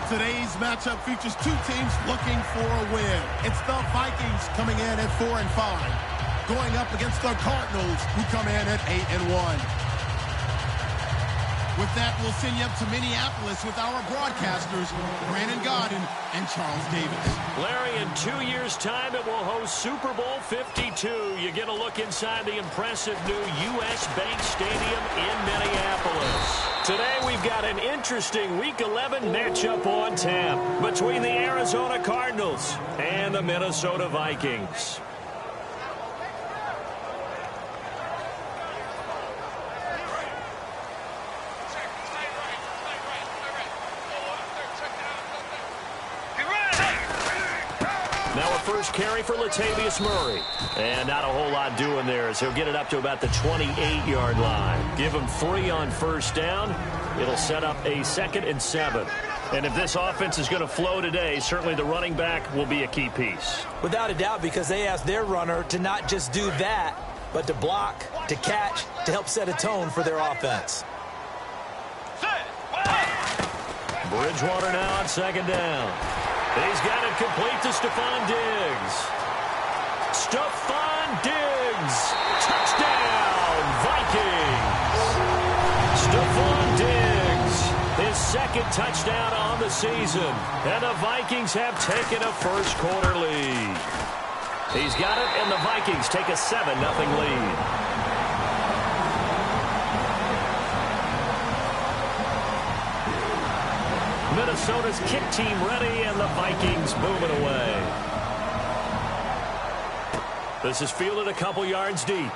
Today's matchup features two teams looking for a win. It's the Vikings coming in at 4-5, going up against the Cardinals, who come in at 8-1. With that, we'll send you up to Minneapolis with our broadcasters, Brandon Godden and Charles Davis. Larry, in 2 years' time, it will host Super Bowl 52. You get a look inside the impressive new U.S. Bank Stadium in Minneapolis. Today, we've got an interesting Week 11 matchup on tap between the Arizona Cardinals and the Minnesota Vikings. Now a first carry for Latavius Murray. And not a whole lot doing there as he'll get it up to about the 28-yard line. Give him 3 on first down. It'll set up a 2nd and 7. And if this offense is going to flow today, certainly the running back will be a key piece. Without a doubt, because they asked their runner to not just do that, but to block, to catch, to help set a tone for their offense. Bridgewater now on 2nd down. He's got it complete to Stephon Diggs. Stephon Diggs. Touchdown, Vikings. Stephon Diggs, his 2nd touchdown on the season. And the Vikings have taken a first-quarter lead. He's got it, and the Vikings take a 7-0 lead. Minnesota's kick team ready, and the Vikings moving away. This is fielded a couple yards deep.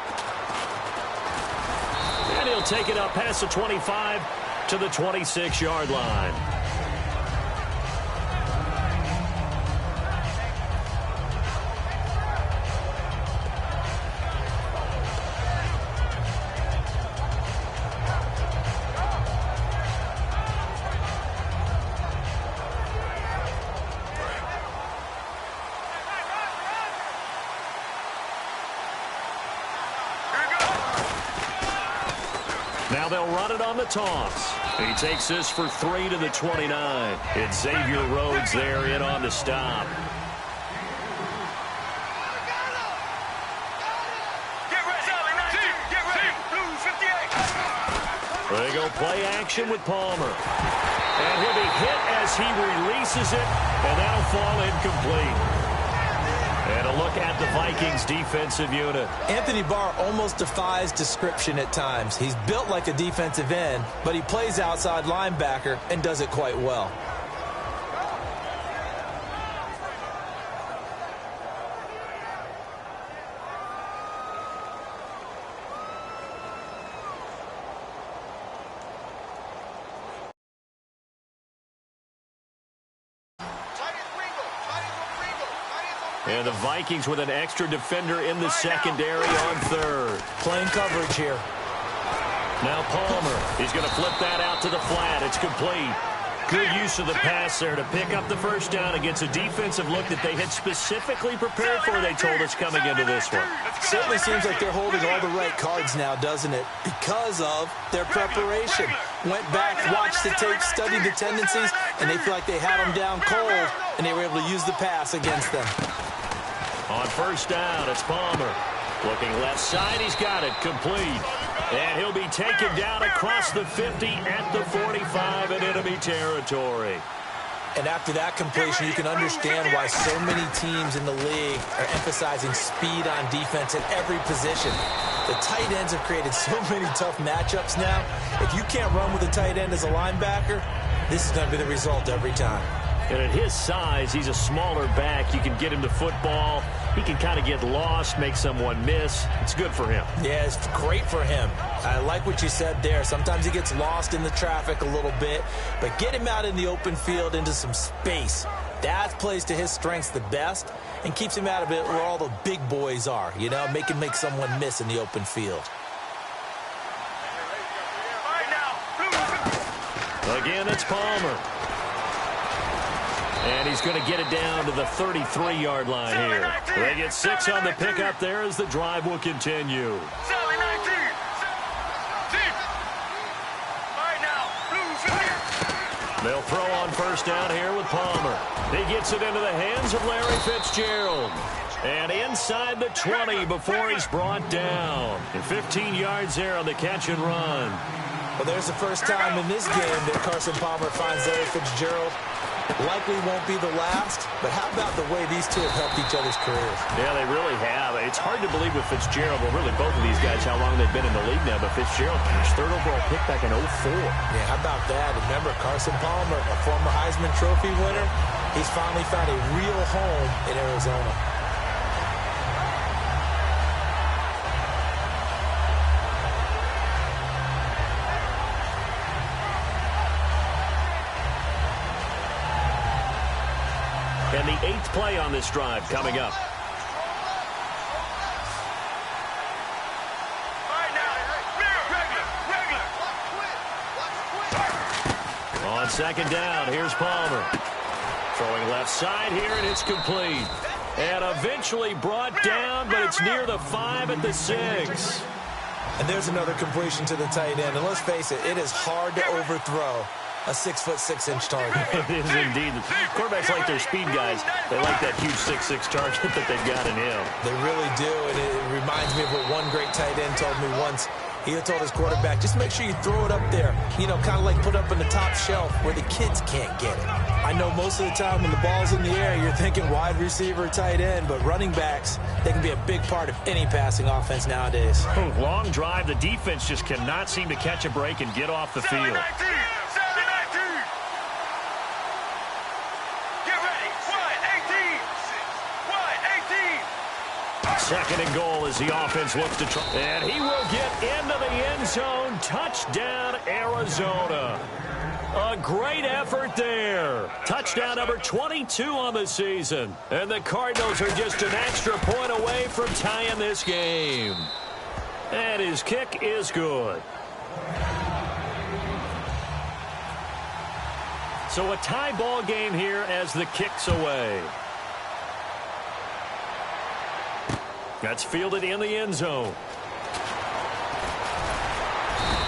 And he'll take it up past the 25 to the 26-yard line. Now they'll run it on the toss. He takes this for 3 to the 29. It's Xavier Rhodes there in on the stop. They go play action with Palmer. And he'll be hit as he releases it, and that'll fall incomplete. And a look at the Vikings defensive unit. Anthony Barr almost defies description at times. He's built like a defensive end, but he plays outside linebacker and does it quite well. And the Vikings with an extra defender in the secondary on 3rd. Playing coverage here. Now Palmer. He's going to flip that out to the flat. It's complete. Good use of the pass there to pick up the first down against a defensive look that they had specifically prepared for, they told us, coming into this one. Certainly seems like they're holding all the right cards now, doesn't it? Because of their preparation. Went back, watched the tape, studied the tendencies, and they feel like they had them down cold, and they were able to use the pass against them. On first down, it's Palmer. Looking left side, he's got it complete. And he'll be taken down across the 50 at the 45 in enemy territory. And after that completion, you can understand why so many teams in the league are emphasizing speed on defense at every position. The tight ends have created so many tough matchups now. If you can't run with a tight end as a linebacker, this is going to be the result every time. And at his size, he's a smaller back. You can get him the football. He can kind of get lost, make someone miss. It's good for him. Yeah, it's great for him. I like what you said there. Sometimes he gets lost in the traffic a little bit, but get him out in the open field into some space. That plays to his strengths the best and keeps him out of it where all the big boys are, you know, make someone miss in the open field. Again, it's Palmer. And he's going to get it down to the 33-yard line here. They get 6 on the pickup there as the drive will continue. They'll throw on first down here with Palmer. He gets it into the hands of Larry Fitzgerald. And inside the 20 before he's brought down. And 15 yards there on the catch and run. Well, there's the first time in this game that Carson Palmer finds Larry Fitzgerald. Likely won't be the last, but how about the way these two have helped each other's careers? Yeah, they really have. It's hard to believe with Fitzgerald, well, really both of these guys, how long they've been in the league now, but Fitzgerald, his third overall pick back in 04. Yeah, how about that? Remember, Carson Palmer, a former Heisman Trophy winner, he's finally found a real home in Arizona. And the 8th play on this drive coming up. On second down, here's Palmer. Throwing left side here, and it's complete. And eventually brought down, but it's near the 5 at the 6. And there's another completion to the tight end. And let's face it, it is hard to overthrow a 6'6" target. It is indeed. Quarterbacks like their speed guys. They like that huge 6'6" target that they've got in him. They really do, and it reminds me of what one great tight end told me once. He told his quarterback, just make sure you throw it up there, you know, kind of like put up on the top shelf where the kids can't get it. I know most of the time when the ball's in the air, you're thinking wide receiver, tight end, but running backs, they can be a big part of any passing offense nowadays. Long drive. The defense just cannot seem to catch a break and get off the field. Second and goal as the offense looks to try. And he will get into the end zone. Touchdown, Arizona. A great effort there. Touchdown number 22 on the season. And the Cardinals are just an extra point away from tying this game. And his kick is good. So a tie ball game here as the kick's away. That's fielded in the end zone.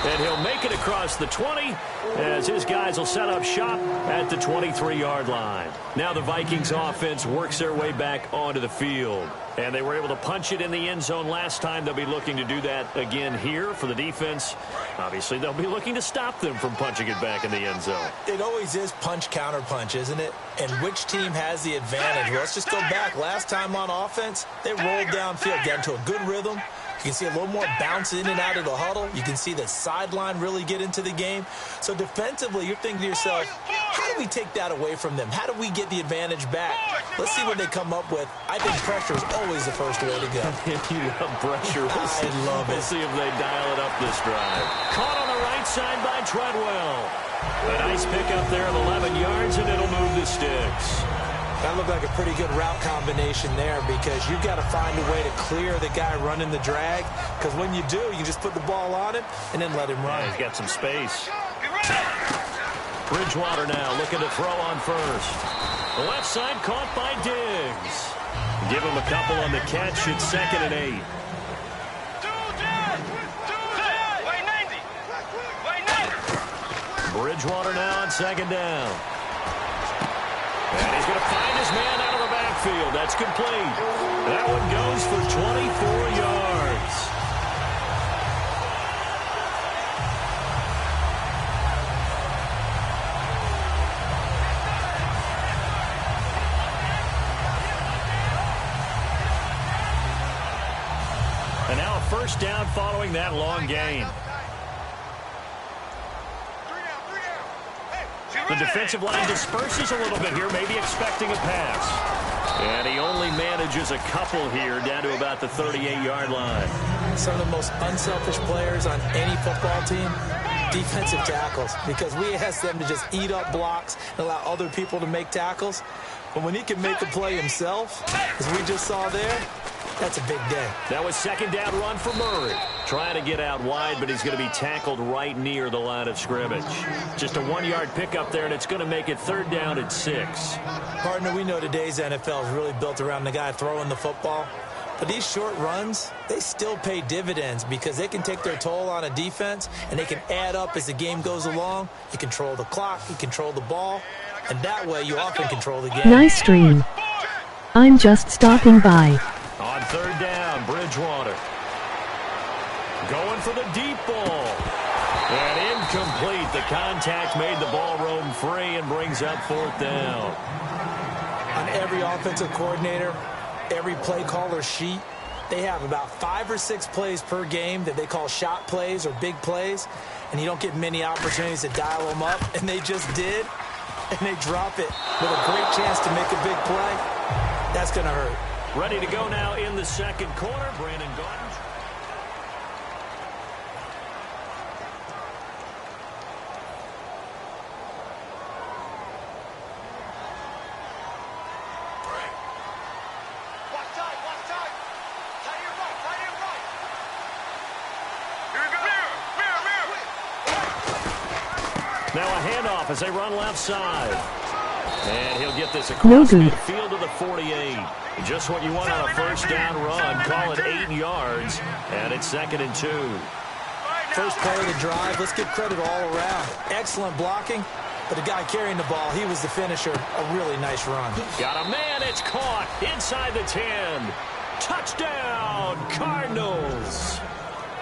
And he'll make it across the 20 as his guys will set up shop at the 23-yard line. Now the Vikings offense works their way back onto the field. And they were able to punch it in the end zone last time. They'll be looking to do that again here for the defense. Obviously, they'll be looking to stop them from punching it back in the end zone. It always is punch, counter punch, isn't it? And which team has the advantage? Well, let's just go back. Last time on offense, they rolled downfield, got into a good rhythm. You can see a little more bounce in and out of the huddle. You can see the sideline really get into the game. So defensively, you're thinking to yourself, how do we take that away from them? How do we get the advantage back? Let's see what they come up with. I think pressure is always the first way to go. You love pressure. I love it. We'll see if they dial it up this drive. Caught on the right side by Treadwell. A nice pickup there of 11 yards, and it'll move the sticks. That looked like a pretty good route combination there because you've got to find a way to clear the guy running the drag, because when you do, you just put the ball on him and then let him run. Yeah, he's got some space. Bridgewater now looking to throw on first. The left side caught by Diggs. Give him a couple on the catch. It's 2nd and 8. Bridgewater now on 2nd down. And he's going to find his man out of the backfield. That's complete. That one goes for 24 yards. And now a first down following that long gain. The defensive line disperses a little bit here, maybe expecting a pass. And he only manages a couple here down to about the 38-yard line. Some of the most unselfish players on any football team, defensive tackles, because we ask them to just eat up blocks and allow other people to make tackles. But when he can make the play himself, as we just saw there, that's a big day. That was 2nd down run for Murray. Trying to get out wide, but he's going to be tackled right near the line of scrimmage. Just a 1-yard pickup there, and it's going to make it 3rd down at 6. Partner, we know today's NFL is really built around the guy throwing the football. But these short runs, they still pay dividends because they can take their toll on a defense, and they can add up as the game goes along. You control the clock, you control the ball, and that way you often control the game. Nice stream. I'm just stopping by. On third down, Bridgewater. Going for the deep ball. And incomplete. The contact made the ball roam free and brings up fourth down. On every offensive coordinator, every play caller sheet, they have about 5 or 6 plays per game that they call shot plays or big plays, and you don't get many opportunities to dial them up, and they just did, and they drop it with a great chance to make a big play. That's going to hurt. Ready to go now in the second quarter. Brandon Gordon. Now a handoff as they run left side. And he'll get this across midfield to the 48. Just what you want on a first down run. Call it 8 yards. And it's 2nd and 2. First play of the drive. Let's give credit all around. Excellent blocking. But the guy carrying the ball, he was the finisher. A really nice run. Got a man. It's caught inside the 10. Touchdown, Cardinals.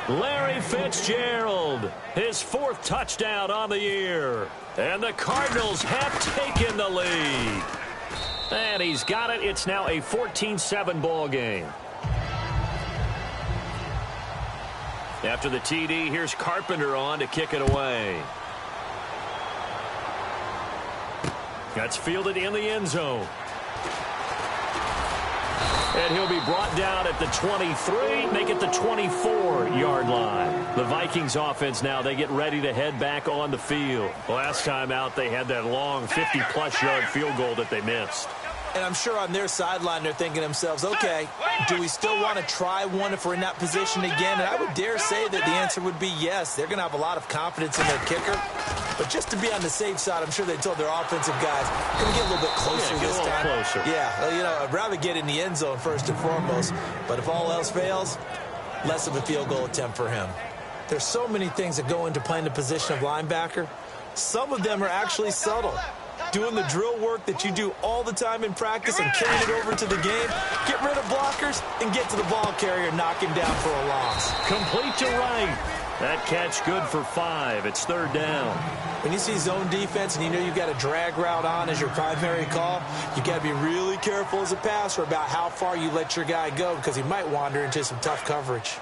Larry Fitzgerald, his 4th touchdown on the year. And the Cardinals have taken the lead. And he's got it. It's now a 14-7 ball game. After the TD, here's Carpenter on to kick it away. That's fielded in the end zone. And he'll be brought down at the 23, make it the 24-yard line. The Vikings offense now, they get ready to head back on the field. Last time out, they had that long 50-plus yard field goal that they missed. And I'm sure on their sideline, they're thinking to themselves, okay, do we still want to try one if we're in that position again? And I would dare say that the answer would be yes. They're going to have a lot of confidence in their kicker. But just to be on the safe side, I'm sure they told their offensive guys, going to get a little bit closer this time. Closer. Yeah, well, you know, I'd rather get in the end zone first and foremost. But if all else fails, less of a field goal attempt for him. There's so many things that go into playing the position of linebacker. Some of them are actually subtle. Doing the drill work that you do all the time in practice and carrying it over to the game. Get rid of blockers and get to the ball carrier, knock him down for a loss. Complete to right. That catch good for 5. It's 3rd down. When you see zone defense and you know you've got a drag route on as your primary call, you've got to be really careful as a passer about how far you let your guy go because he might wander into some tough coverage.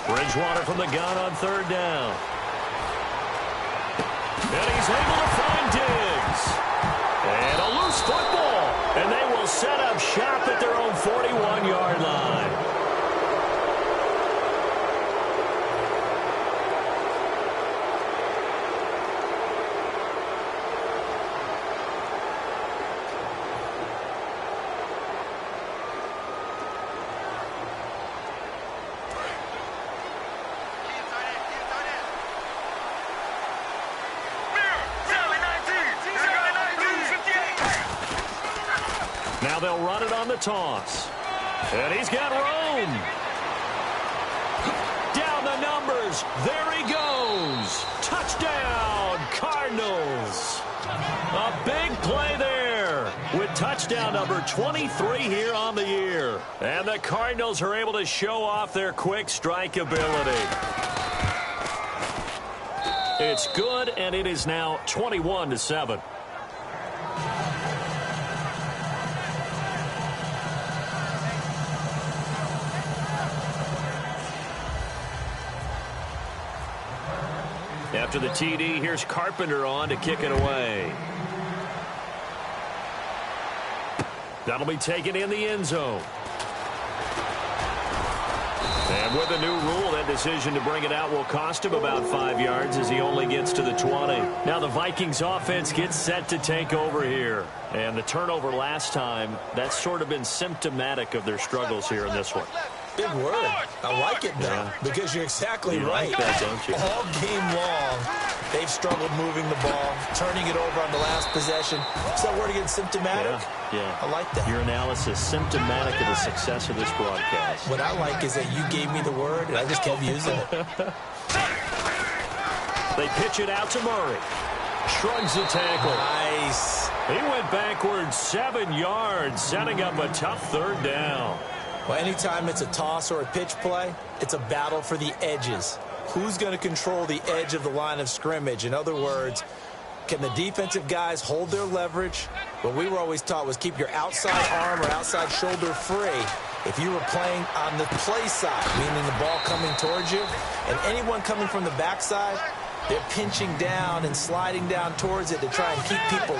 Bridgewater from the gun on 3rd down. And he's able to find Diggs. And a loose football. And they will set up shop at their own 41-yard line. Now they'll run it on the toss. And he's got room. Down the numbers. There he goes. Touchdown, Cardinals. A big play there with touchdown number 23 here on the year. And the Cardinals are able to show off their quick strike ability. It's good, and it is now 21-7. After the TD, here's Carpenter on to kick it away. That'll be taken in the end zone. And with a new rule that decision to bring it out will cost him about 5 yards as he only gets to the 20. Now the Vikings offense gets set to take over here. And the turnover last time, that's sort of been symptomatic of their struggles here in this one. Big word. I like it, though, because you're exactly right. Like that, don't you? All game long, they've struggled moving the ball, turning it over on the last possession. Is that word again, symptomatic? Yeah. I like that. Your analysis, symptomatic of the success of this broadcast. What I like is that you gave me the word, and I just kept using it. They pitch it out to Murray. Shrugs the tackle. Nice. He went backwards 7 yards, setting up a tough third down. Well, anytime it's a toss or a pitch play, it's a battle for the edges. Who's going to control the edge of the line of scrimmage? In other words, can the defensive guys hold their leverage? What we were always taught was keep your outside arm or outside shoulder free. If you were playing on the play side, meaning the ball coming towards you, and anyone coming from the backside, they're pinching down and sliding down towards it to try and keep people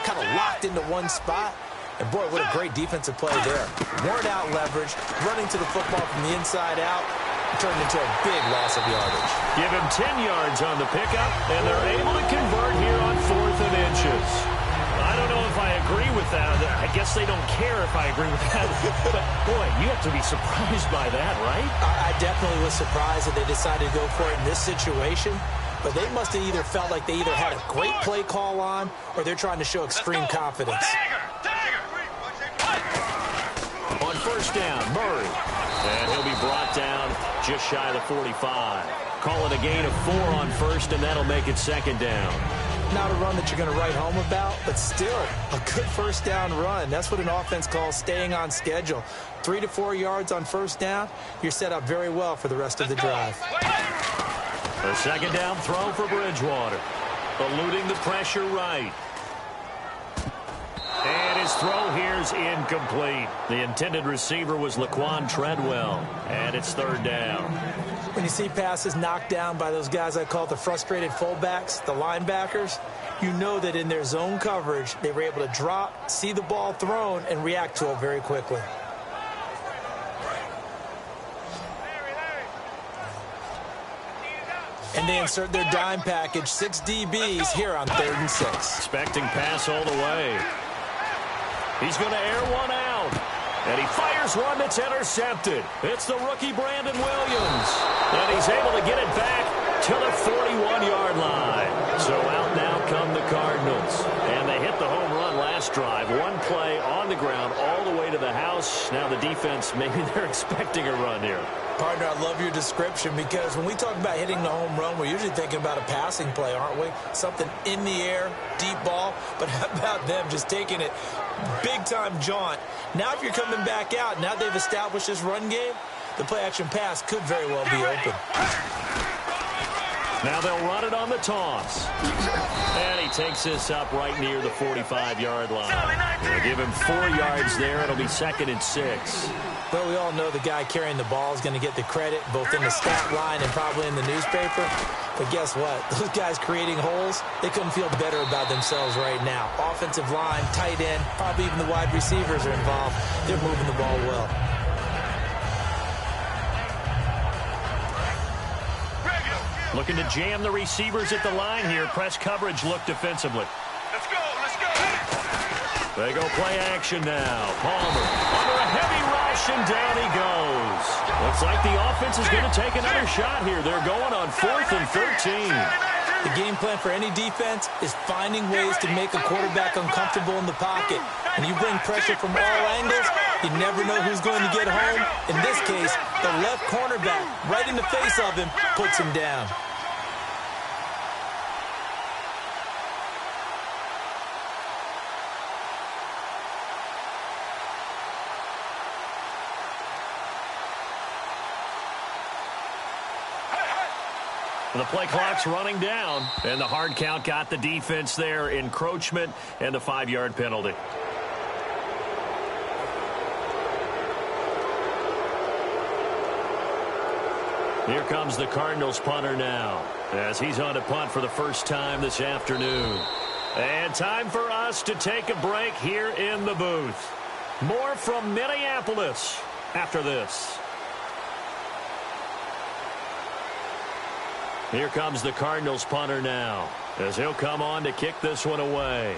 kind of locked into one spot. And, boy, what a great defensive play there. Worn out leverage, running to the football from the inside out, turned into a big loss of yardage. Give him 10 yards on the pickup, and they're able to convert here on 4th and inches. I don't know if I agree with that. I guess they don't care if I agree with that. But, boy, you have to be surprised by that, right? I definitely was surprised that they decided to go for it in this situation. But they must have either felt like they either had a great play call on or they're trying to show extreme confidence. On first down, Murray. And he'll be brought down just shy of the 45. Call it a gain of 4 on first, and that'll make it 2nd down. Not a run that you're going to write home about, but still a good first down run. That's what an offense calls staying on schedule. 3 to 4 yards on first down, you're set up very well for the rest of the drive. A 2nd down throw for Bridgewater. Eluding the pressure right. And his throw here is incomplete. The intended receiver was Laquan Treadwell. And it's 3rd down. When you see passes knocked down by those guys I call the frustrated fullbacks, the linebackers, you know that in their zone coverage, they were able to drop, see the ball thrown, and react to it very quickly. And they insert their dime package, 6 DBs here on 3rd and 6. Expecting pass all the way. He's going to air one out. And he fires one that's intercepted. It's the rookie Brandon Williams. And he's able to get it back to the 41-yard line. So out now come the Cardinals. And they hit the home run last drive. One play on the ground all the way to the house. Now the defense, maybe they're expecting a run here. Partner, I love your description because when we talk about hitting the home run, we're usually thinking about a passing play, aren't we? Something in the air, deep ball. But how about them just taking it big-time jaunt? Now if you're coming back out, now they've established this run game, the play-action pass could very well be open. Now they'll run it on the toss. And he takes this up right near the 45-yard line. They'll give him 4 yards there. It'll be 2nd and 6. Well, we all know the guy carrying the ball is going to get the credit, both in the stat line and probably in the newspaper. But guess what? Those guys creating holes, they couldn't feel better about themselves right now. Offensive line, tight end, probably even the wide receivers are involved. They're moving the ball well. Looking to jam the receivers at the line here. Press coverage look defensively. Let's go, let's go. They go play action now. Palmer under a heavy rush, and down he goes. Looks like the offense is going to take another shot here. They're going on 4th and 13. The game plan for any defense is finding ways to make a quarterback uncomfortable in the pocket. When you bring pressure from all angles, you never know who's going to get home. In this case, the left cornerback, right in the face of him, puts him down. The play clock's running down, and the hard count got the defense there. Encroachment and the 5-yard penalty. Here comes the Cardinals punter now, as he's on to punt for the first time this afternoon. And time for us to take a break here in the booth. More from Minneapolis after this. Here comes the Cardinals punter now, as he'll come on to kick this one away.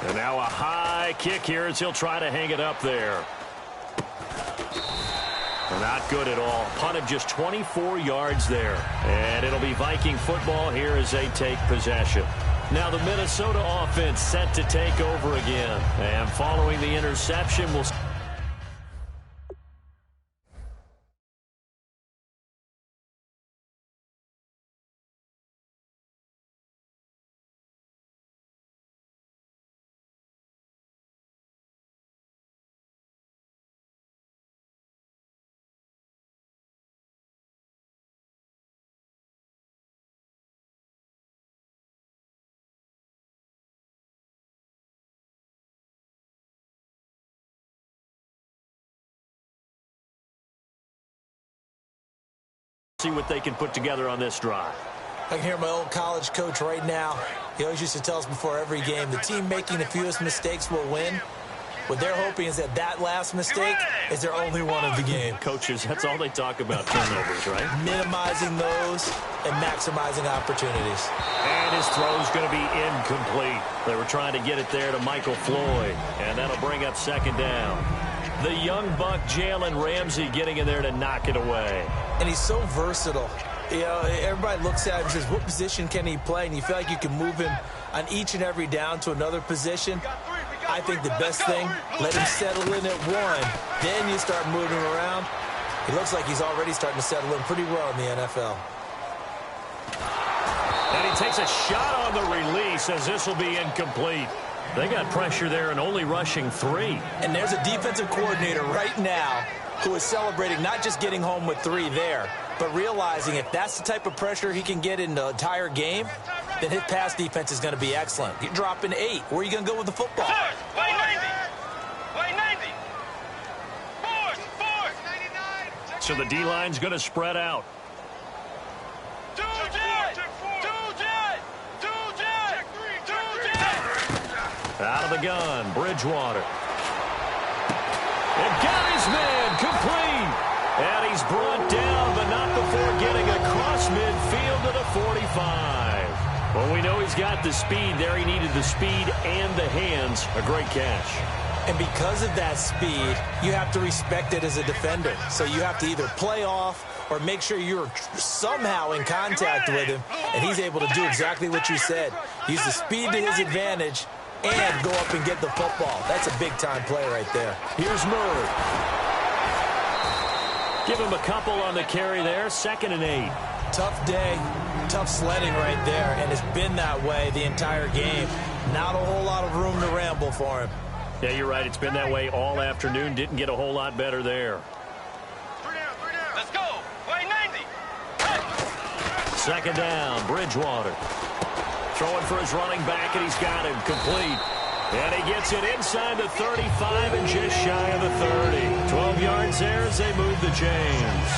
And now a high kick here as he'll try to hang it up there. Not good at all. Punted just 24 yards there. And it'll be Viking football here as they take possession. Now the Minnesota offense set to take over again. And following the interception, we'll... see what they can put together on this drive. I can hear my old college coach right now. He always used to tell us before every game, the team making the fewest mistakes will win. What they're hoping is that last mistake is their only one of the game. Coaches, that's all they talk about, turnovers, right? Minimizing those and maximizing opportunities. And his throw's going to be incomplete. They were trying to get it there to Michael Floyd, and that'll bring up second down. The young buck, Jalen Ramsey, getting in there to knock it away. And he's so versatile. You know, everybody looks at him and says, what position can he play? And you feel like you can move him on each and every down to another position. I think the best thing, let him settle in at one. Then you start moving him around. He looks like he's already starting to settle in pretty well in the NFL. And he takes a shot on the release as this will be incomplete. They got pressure there and only rushing 3. And there's a defensive coordinator right now who is celebrating not just getting home with 3 there, but realizing if that's the type of pressure he can get in the entire game, then his pass defense is going to be excellent. You're dropping 8. Where are you going to go with the football? Way 90. Way 90. Force. 99. So the D-line's going to spread out. Out of the gun, Bridgewater. And got his man complete. And he's brought down, but not before getting across midfield to the 45. Well, we know he's got the speed there. He needed the speed and the hands. A great catch. And because of that speed, you have to respect it as a defender. So you have to either play off or make sure you're somehow in contact with him. And he's able to do exactly what you said. Use the speed to his advantage and go up and get the football. That's a big-time play right there. Here's Murray. Give him a couple on the carry there. 2nd and 8. Tough day, tough sledding right there, and it's been that way the entire game. Not a whole lot of room to ramble for him. Yeah, you're right. It's been that way all afternoon. Didn't get a whole lot better there. 3 down. Let's go. Way 90. 2nd down, Bridgewater. Throwing for his running back, and he's got him complete. And he gets it inside the 35 and just shy of the 30. 12 yards there as they move the chains.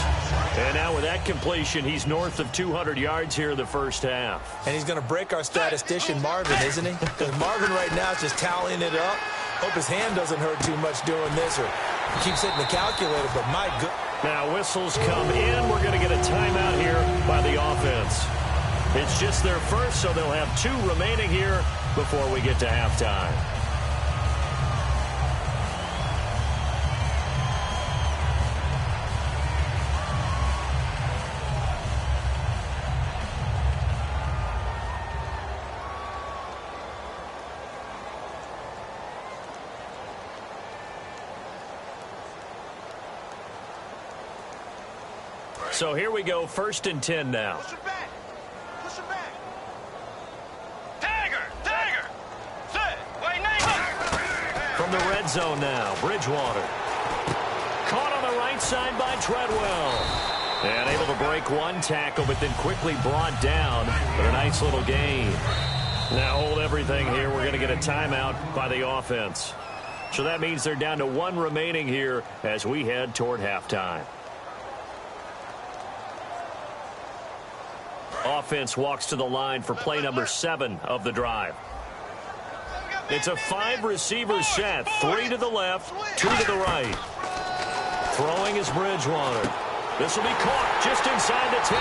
And now with that completion, he's north of 200 yards here in the first half. And he's going to break our statistician, Marvin, isn't he? Because Marvin right now is just tallying it up. Hope his hand doesn't hurt too much doing this or keeps hitting the calculator, but my good. Now whistles come in. We're going to get a timeout here by the offense. It's just their first, so they'll have 2 remaining here before we get to halftime. So here we go, 1st and 10 now. Push it back. Push it back. Tiger. Set. Way 90. From the red zone now, Bridgewater. Caught on the right side by Treadwell. And able to break one tackle, but then quickly brought down. But a nice little gain. Now hold everything here. We're going to get a timeout by the offense. So that means they're down to 1 remaining here as we head toward halftime. Offense walks to the line for play number 7 of the drive. It's a 5-receiver set. 3 to the left, 2 to the right. Throwing is Bridgewater. This will be caught just inside the 10.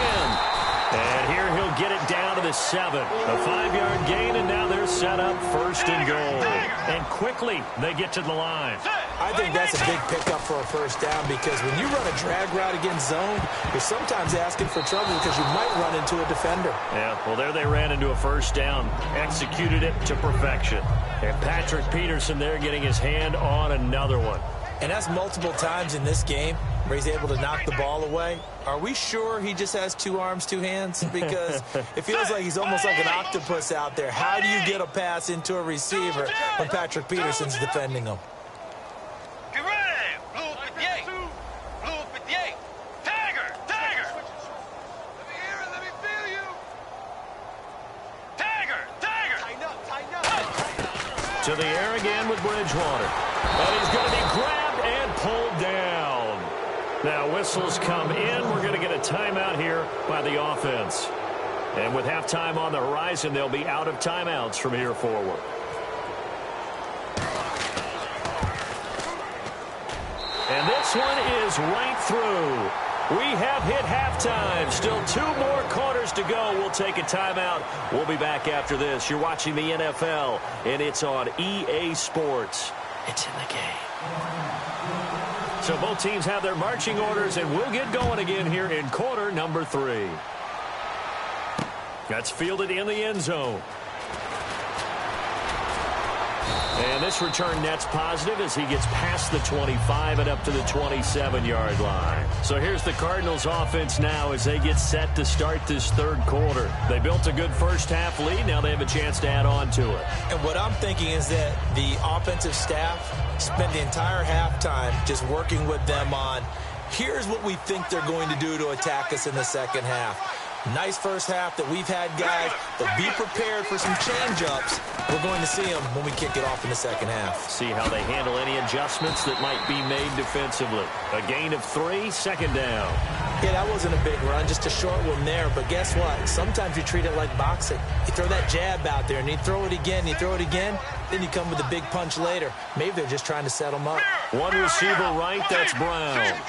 And here he'll get it down to the 7. A 5-yard gain, and now they're set up 1st and goal. And quickly they get to the line. I think that's a big pickup for a 1st down because when you run a drag route against zone, you're sometimes asking for trouble because you might run into a defender. Yeah, well, there they ran into a 1st down. Executed it to perfection. And Patrick Peterson there getting his hand on another one. And that's multiple times in this game where he's able to knock the ball away. Are we sure he just has 2 arms, 2 hands? Because it feels like he's almost like an octopus out there. How do you get a pass into a receiver when Patrick Peterson's defending him? Get ready! Blue 58! Blue 58! Tiger! Tiger! Let me hear it, let me feel you! Tiger! Tiger! Tighten up, tighten up! To the air again with Bridgewater. And he's going to be grabbed and pulled down. Now whistles come in. We're going to get a timeout here by the offense. And with halftime on the horizon, they'll be out of timeouts from here forward. And this one is right through. We have hit halftime. Still 2 more quarters to go. We'll take a timeout. We'll be back after this. You're watching the NFL, and it's on EA Sports. It's in the game. So both teams have their marching orders, and we'll get going again here in quarter number 3. That's fielded in the end zone. And this return net's positive as he gets past the 25 and up to the 27-yard line. So here's the Cardinals offense now as they get set to start this 3rd quarter. They built a good 1st half lead. Now they have a chance to add on to it. And what I'm thinking is that the offensive staff spent the entire halftime just working with them on, here's what we think they're going to do to attack us in the 2nd half. Nice 1st half that we've had, guys, but be prepared for some change-ups. We're going to see them when we kick it off in the 2nd half. See how they handle any adjustments that might be made defensively. A gain of 3, 2nd down. Yeah, that wasn't a big run, just a short one there. But guess what? Sometimes you treat it like boxing. You throw that jab out there, and you throw it again, you throw it again, then you come with a big punch later. Maybe they're just trying to set them up. One receiver right, that's Brown.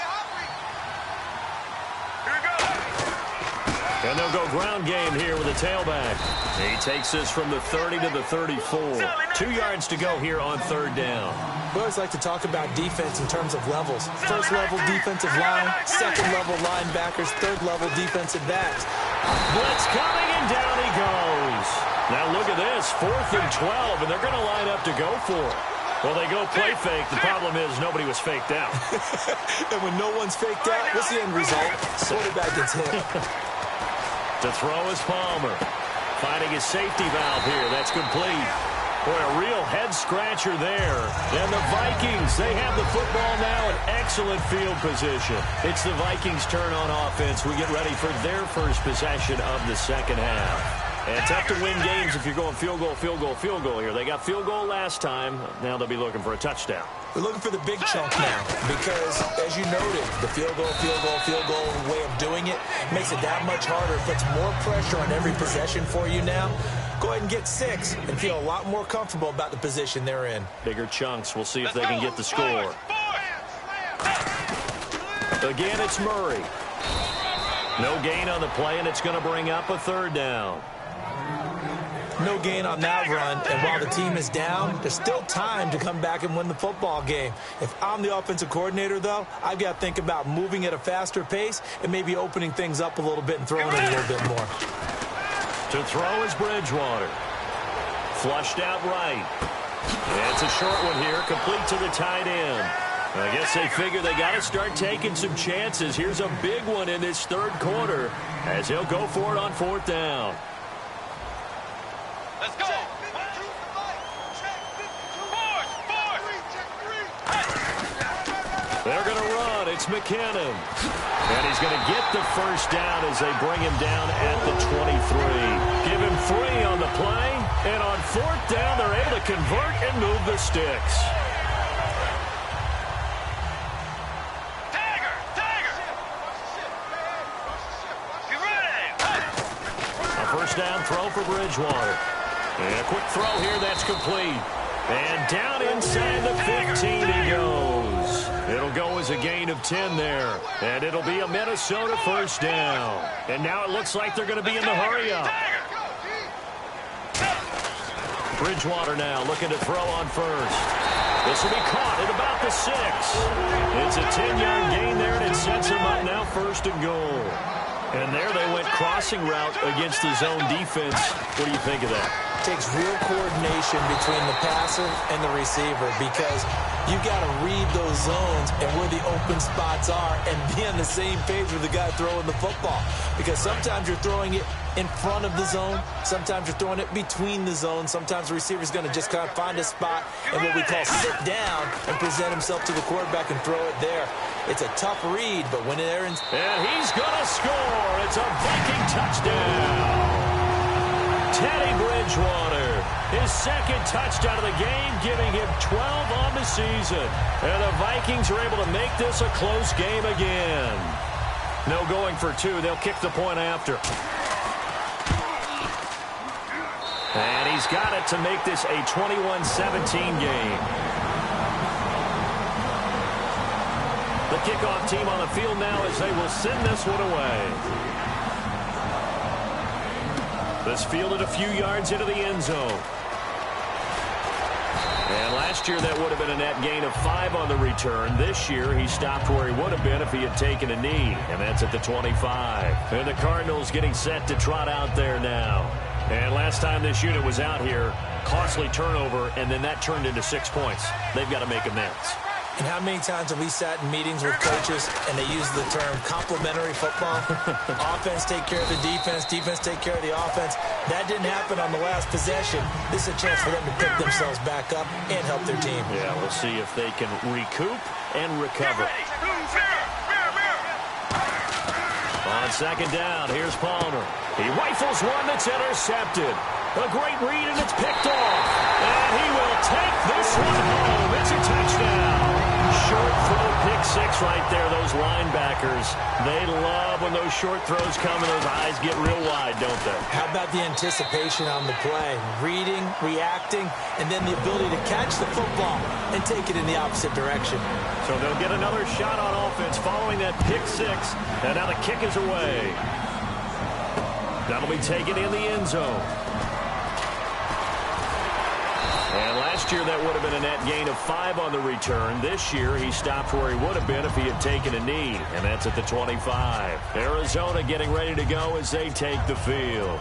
And they'll go ground game here with a tailback. He takes this from the 30 to the 34. 2 yards to go here on 3rd down. We always like to talk about defense in terms of levels. 1st level defensive line, 2nd level linebackers, 3rd level defensive backs. Blitz coming, and down he goes. Now look at this, 4th and 12, and they're going to line up to go for it. Well, they go play fake. The problem is nobody was faked out. And when no one's faked out, what's the end result? Quarterback gets hit. To throw is Palmer. Finding his safety valve here. That's complete. Boy, a real head-scratcher there. And the Vikings, they have the football now in excellent field position. It's the Vikings' turn on offense. We get ready for their first possession of the 2nd half. And tough to win games if you're going field goal, field goal, field goal here. They got field goal last time. Now they'll be looking for a touchdown. We're looking for the big chunk now because, as you noted, the field goal way of doing it makes it that much harder. It puts more pressure on every possession for you now. Go ahead and get 6 and feel a lot more comfortable about the position they're in. Bigger chunks. We'll see if they can get the score. Again, it's Murray. No gain on the play, and it's going to bring up a 3rd down. No gain on that run, and while the team is down, there's still time to come back and win the football game. If I'm the offensive coordinator, though, I've got to think about moving at a faster pace and maybe opening things up a little bit and throwing it a little bit more. To throw is Bridgewater. Flushed out right. And it's a short one here, complete to the tight end. I guess they figure they got to start taking some chances. Here's a big one in this 3rd quarter as he'll go for it on 4th down. Let's go! They're going to run. It's McKinnon. And he's going to get the 1st down as they bring him down at the 23. Give him 3 on the play. And on 4th down, they're able to convert and move the sticks. A 1st down throw for Bridgewater. And a quick throw here, that's complete. And down inside the 15 he goes. It'll go as a gain of 10 there. And it'll be a Minnesota first down. And now it looks like they're going to be in the hurry-up. Bridgewater now looking to throw on first. This will be caught at about the 6. It's a 10-yard gain there, and it sets them up now first and goal. And there they went crossing route against the zone defense. What do you think of that? Takes real coordination between the passer and the receiver because you got to read those zones and where the open spots are and be on the same page with the guy throwing the football. Because sometimes you're throwing it in front of the zone. Sometimes you're throwing it between the zones. Sometimes the receiver's going to just kind of find a spot and what we call sit down and present himself to the quarterback and throw it there. It's a tough read, but when they're in... And he's going to score. It's a Viking touchdown. Teddy Bridgewater, his second touchdown of the game, giving him 12 on the season. And the Vikings are able to make this a close game again. No going for two. They'll kick the point after. And he's got it to make this a 21-17 game. The kickoff team on the field now as they will send this one away. This fielded a few yards into the end zone. And last year that would have been a net gain of 5 on the return. This year he stopped where he would have been if he had taken a knee. And that's at the 25. And the Cardinals getting set to trot out there now. And last time this unit was out here, costly turnover, and then that turned into 6 points. They've got to make amends. And how many times have we sat in meetings with coaches and they use the term complementary football? Offense take care of the defense, defense take care of the offense. That didn't happen on the last possession. This is a chance for them to pick themselves back up and help their team. Yeah, we'll see if they can recoup and recover. On second down, here's Palmer. He rifles one that's intercepted. A great read, and it's picked off. And he will take this one home. It's a touchdown. Short throw, pick 6 right there. Those linebackers, they love when those short throws come and those eyes get real wide, don't they? How about the anticipation on the play? Reading, reacting, and then the ability to catch the football and take it in the opposite direction. So they'll get another shot on offense following that pick 6. And now the kick is away. That'll be taken in the end zone. And last year that would have been a net gain of 5 on the return. This year he stopped where he would have been if he had taken a knee. And that's at the 25. Arizona getting ready to go as they take the field.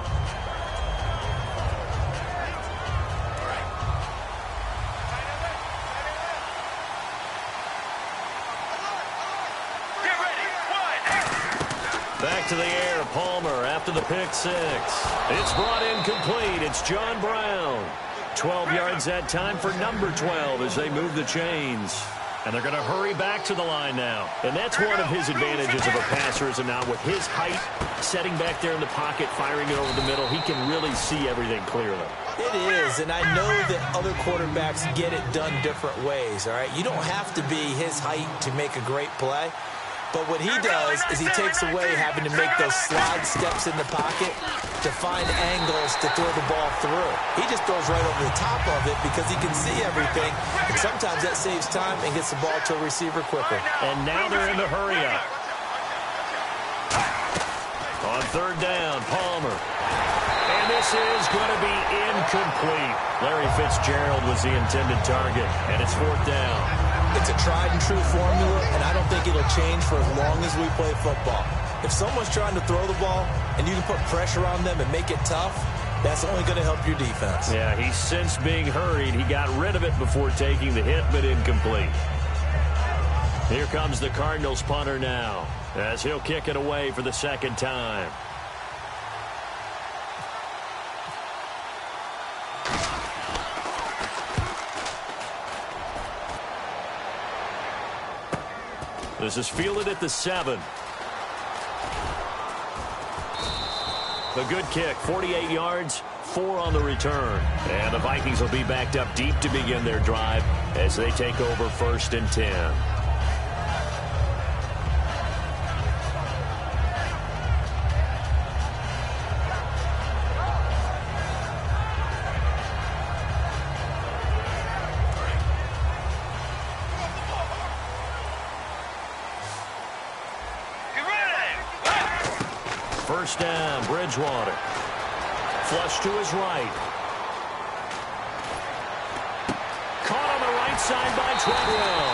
Back to the air, Palmer after the pick 6. It's brought in complete. It's John Brown. 12 yards that time for number 12 as they move the chains. And they're going to hurry back to the line now. And that's one of his advantages of a passer, is now with his height, setting back there in the pocket, firing it over the middle, he can really see everything clearly. It is, and I know that other quarterbacks get it done different ways, all right? You don't have to be his height to make a great play. But what he does is he takes away having to make those slide steps in the pocket to find angles to throw the ball through. He just throws right over the top of it because he can see everything, and sometimes that saves time and gets the ball to a receiver quicker. And now they're in the hurry-up. On third down, Palmer. And this is going to be incomplete. Larry Fitzgerald was the intended target, and it's fourth down. It's a tried-and-true formula, and I don't think it'll change for as long as we play football. If someone's trying to throw the ball and you can put pressure on them and make it tough, that's only going to help your defense. Yeah, he's since being hurried. He got rid of it before taking the hit, but incomplete. Here comes the Cardinals punter now as he'll kick it away for the second time. This is fielded at the 7. The good kick, 48 yards, 4 on the return. And the Vikings will be backed up deep to begin their drive as they take over first and 10. First down, Bridgewater. Flush to his right. Caught on the right side by Treadwell.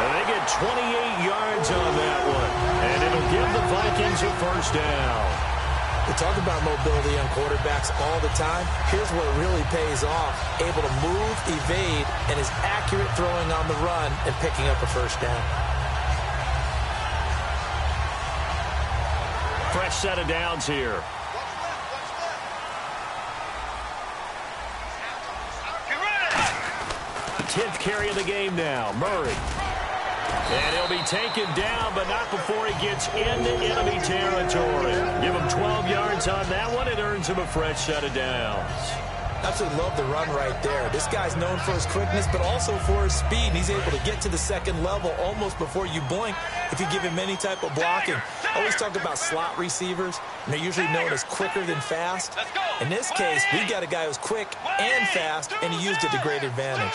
And they get 28 yards on that one. And it'll give the Vikings a first down. We talk about mobility on quarterbacks all the time. Here's where it really pays off. Able to move, evade, and is accurate throwing on the run and picking up a first down. Fresh set of downs here. 10th carry of the game now. Murray. And he'll be taken down, but not before he gets into enemy territory. Give him 12 yards on that one. It earns him a fresh set of downs. Absolutely love the run right there. This guy's known for his quickness, but also for his speed. And he's able to get to the second level almost before you blink if you give him any type of blocking. I always talk about slot receivers, and they're usually known as quicker than fast. In this case, we've got a guy who's quick and fast, and he used it to great advantage.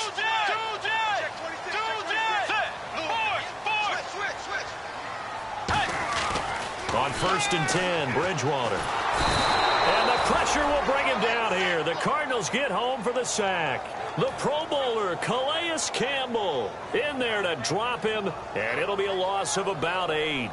On 1st and 10, Bridgewater. And the pressure will bring him down here. The Cardinals get home for the sack. The Pro Bowler, Calais Campbell, in there to drop him, and it'll be a loss of about 8.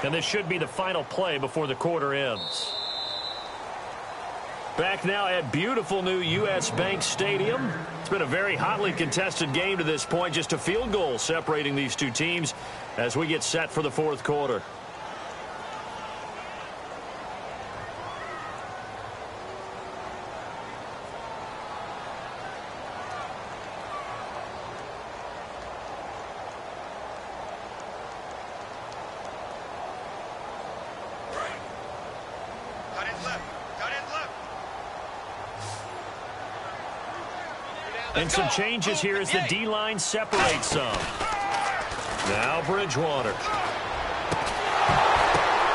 And this should be the final play before the quarter ends. Back now at beautiful new U.S. Bank Stadium. It's been a very hotly contested game to this point. Just a field goal separating these two teams as we get set for the fourth quarter. And some changes here as the D-line separates some. Now Bridgewater.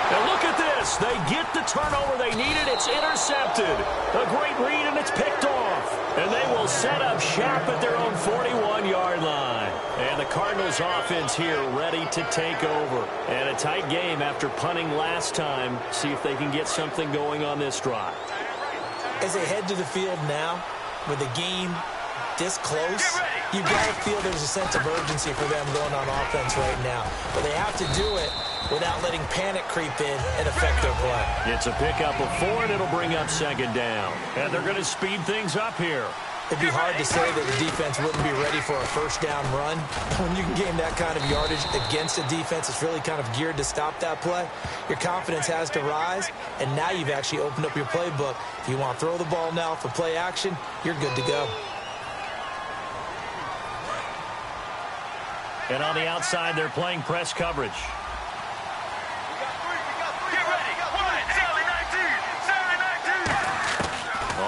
Now look at this. They get the turnover they needed. It's intercepted. A great read, and it's picked off. And they will set up shop at their own 41-yard line. And the Cardinals offense here ready to take over. And a tight game after punting last time. See if they can get something going on this drive. As they head to the field now, with the game this close, you've got to feel there's a sense of urgency for them going on offense right now. But they have to do it without letting panic creep in and affect their play. It's a pickup of 4, and it'll bring up second down. And they're going to speed things up here. It'd be hard to say that the defense wouldn't be ready for a first down run. When you can gain that kind of yardage against a defense that's really kind of geared to stop that play, your confidence has to rise, and now you've actually opened up your playbook. If you want to throw the ball now for play action, you're good to go. And on the outside, they're playing press coverage.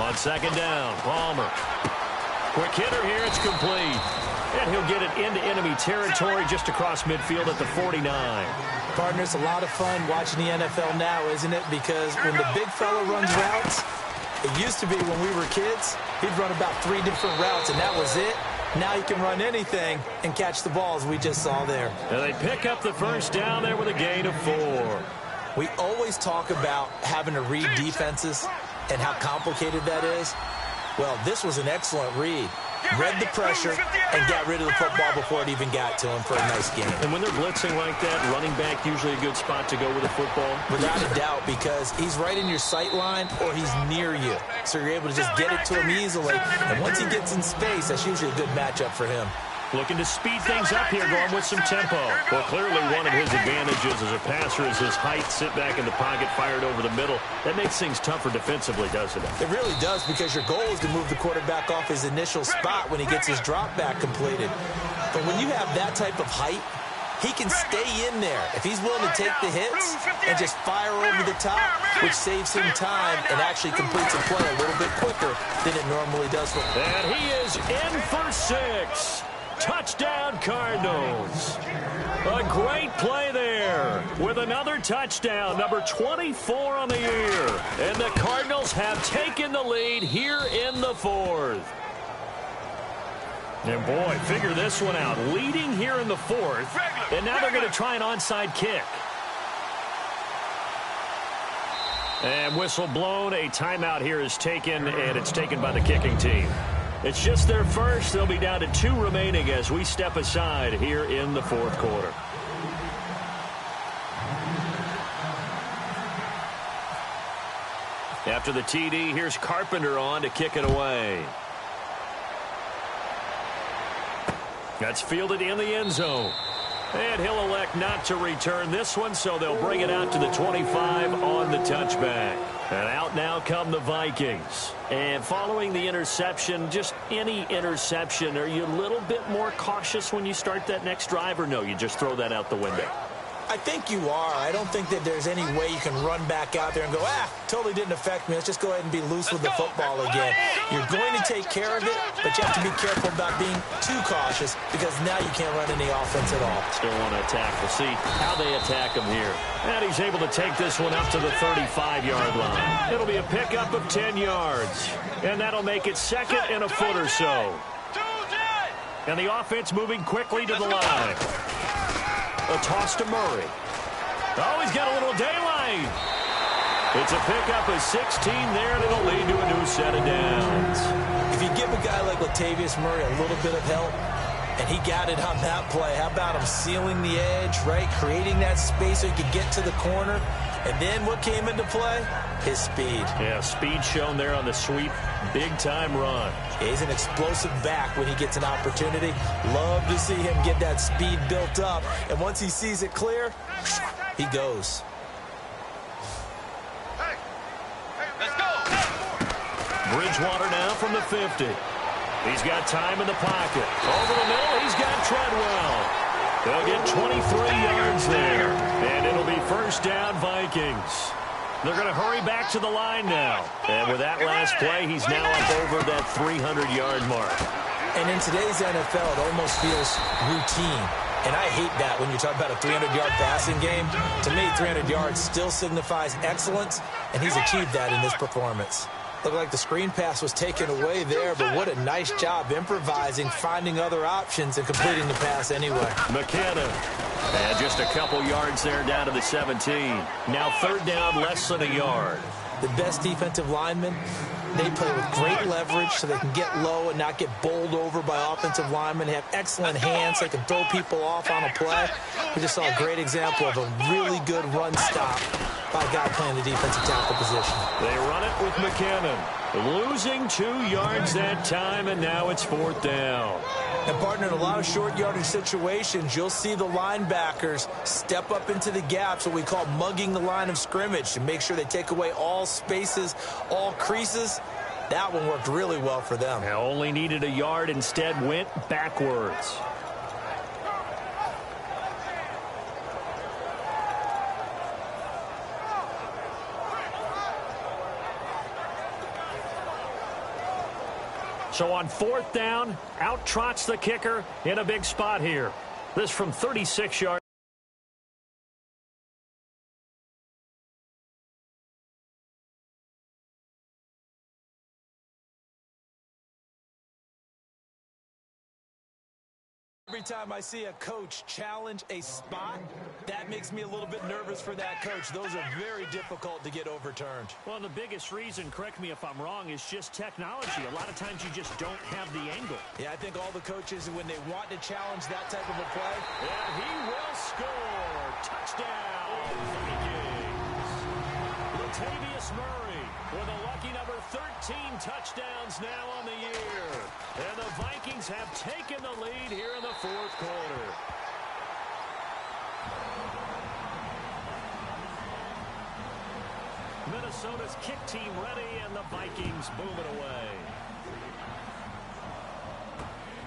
On second down, Palmer. Quick hitter here, it's complete. And he'll get it into enemy territory just across midfield at the 49. Partner, it's a lot of fun watching the NFL now, isn't it? Because when the big fella runs routes, it used to be when we were kids, he'd run about 3 different routes, and that was it. Now he can run anything and catch the balls we just saw there. And they pick up the first down there with a gain of 4. We always talk about having to read defenses and how complicated that is. Well, this was an excellent read. Read the pressure and got rid of the football before it even got to him for a nice game. And when they're blitzing like that, running back usually a good spot to go with the football? Without a doubt, because he's right in your sight line or he's near you. So you're able to just get it to him easily. And once he gets in space, that's usually a good matchup for him. Looking to speed things up here, going with some tempo. Well, clearly one of his advantages as a passer is his height, sit back in the pocket, fired over the middle. That makes things tougher defensively, doesn't it? It really does, because your goal is to move the quarterback off his initial spot when he gets his drop back completed. But when you have that type of height He can stay in there if he's willing to take the hits and just fire over the top, which saves him time and actually completes a play a little bit quicker than it normally does for him. And he is in for 6. Touchdown, Cardinals. A great play there with another touchdown, number 24 on the year. And the Cardinals have taken the lead here in the 4th. And boy, figure this one out. Leading here in the 4th, and now they're going to try an onside kick. And whistle blown. A timeout here is taken, and it's taken by the kicking team. It's just their first. They'll be down to 2 remaining as we step aside here in the 4th quarter. After the TD, here's Carpenter on to kick it away. That's fielded in the end zone. And he'll elect not to return this one, so they'll bring it out to the 25 on the touchback. And out now come the Vikings. And following the interception, just any interception, are you a little bit more cautious when you start that next drive, or no, you just throw that out the window? I think you are. I don't think that there's any way you can run back out there and go, totally didn't affect me. Let's just go ahead and be loose with the football again. You're going to take care of it, but you have to be careful about being too cautious because now you can't run any offense at all. Still want to attack. We'll see how they attack him here. And he's able to take this one up to the 35-yard line. It'll be a pickup of 10 yards. And that'll make it 2nd and a foot or so. And the offense moving quickly to the line. A toss to Murray. Oh, he's got a little daylight. It's a pickup of 16 there, and it'll lead to a new set of downs. If you give a guy like Latavius Murray a little bit of help, and he got it on that play, how about him sealing the edge, right? Creating that space so he could get to the corner. And then what came into play? His speed. Yeah, speed shown there on the sweep. Big-time run. Yeah, he's an explosive back when he gets an opportunity. Love to see him get that speed built up. And once he sees it clear, he goes. Let's go. Bridgewater now from the 50. He's got time in the pocket. Over the middle, he's got Treadwell. They'll get 23 yards there. And it'll be first down, Vikings. They're going to hurry back to the line now. And with that last play, he's now up over that 300-yard mark. And in today's NFL, it almost feels routine. And I hate that when you talk about a 300-yard passing game. To me, 300 yards still signifies excellence, and he's achieved that in this performance. Looked like the screen pass was taken away there, but what a nice job improvising, finding other options, and completing the pass anyway. McKinnon. And just a couple yards there down to the 17. Now 3rd down, less than a yard. The best defensive linemen, they play with great leverage so they can get low and not get bowled over by offensive linemen. They have excellent hands. They can throw people off on a play. We just saw a great example of a really good run stop by a guy playing the defensive tackle position. They run it with McKinnon. Losing 2 yards that time, and now it's 4th down. And, partner, in a lot of short yardage situations, you'll see the linebackers step up into the gaps, what we call mugging the line of scrimmage, to make sure they take away all spaces, all creases. That one worked really well for them. Now only needed a yard, instead went backwards. So on 4th down, out trots the kicker in a big spot here. This from 36 yards. Every time I see a coach challenge a spot, that makes me a little bit nervous for that coach. Those are very difficult to get overturned. Well, the biggest reason, correct me if I'm wrong, is just technology. A lot of times you just don't have the angle. Yeah, I think all the coaches, when they want to challenge that type of a play. And he will score. Touchdown, Vikings. Latavius Murray with a lucky number 13 touchdowns now on the year. And the Vikings have taken the lead here in the 4th quarter. Minnesota's kick team ready, and the Vikings boom it away.